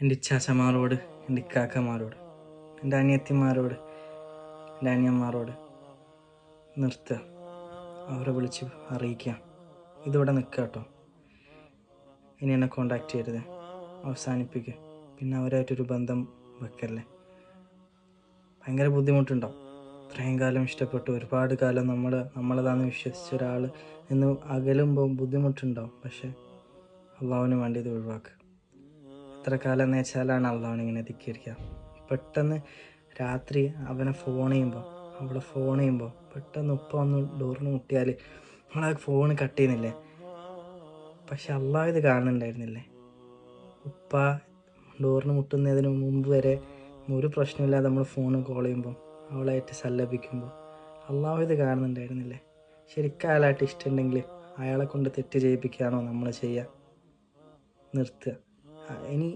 എൻ്റെ ഇച്ചാച്ചമാരോട്, എൻ്റെ ഇക്കാക്കമാരോട്, എൻ്റെ അനിയത്തിമാരോട്, എൻ്റെ അനിയന്മാരോട് നിർത്തുക, അവരെ വിളിച്ച് അറിയിക്കുക, ഇതിവിടെ നിൽക്കുക കേട്ടോ, ഇനി എന്നെ കോണ്ടാക്ട് ചെയ്യരുത്, അവസാനിപ്പിക്കുക. പിന്നെ അവരായിട്ടൊരു ബന്ധം വെക്കല്ലേ. ഭയങ്കര ബുദ്ധിമുട്ടുണ്ടാവും. ഇത്രയും കാലം ഇഷ്ടപ്പെട്ടു, ഒരുപാട് കാലം നമ്മളതാണെന്ന് വിശ്വസിച്ച ഒരാൾ നിന്ന് അകലുമ്പോൾ ബുദ്ധിമുട്ടുണ്ടാവും. പക്ഷേ അള്ളാഹുവിന് വേണ്ടി ഇത് ഒഴിവാക്കുക. എത്ര കാലം എന്ന് വെച്ചാലാണ് അള്ളാഹുവിനിങ്ങനെ ധിക്കരിക്കുക. പെട്ടെന്ന് രാത്രി അവളെ ഫോൺ ചെയ്യുമ്പോൾ പെട്ടെന്ന് ഉപ്പ വന്ന് ഡോറിന് മുട്ടിയാൽ നമ്മളാ ഫോൺ കട്ട് ചെയ്യുന്നില്ലേ? പക്ഷെ അള്ളാഹു ഇത് കാണുന്നുണ്ടായിരുന്നില്ലേ? ഉപ്പ ഡോറിന് മുട്ടുന്നതിന് മുമ്പ് വരെ ഒരു പ്രശ്നമില്ലാതെ നമ്മൾ ഫോൺ കോൾ ചെയ്യുമ്പോൾ, അവളായിട്ട് സല്ലപിക്കുമ്പോൾ അള്ളാഹു ഇത് കാണുന്നുണ്ടായിരുന്നില്ലേ? ശരിക്കും അയാളായിട്ട് ഇഷ്ടമുണ്ടെങ്കിൽ അയാളെ കൊണ്ട് തെറ്റ് ചെയ്യിപ്പിക്കുകയാണോ നമ്മൾ ചെയ്യുക? നിർത്തുക. ഇനി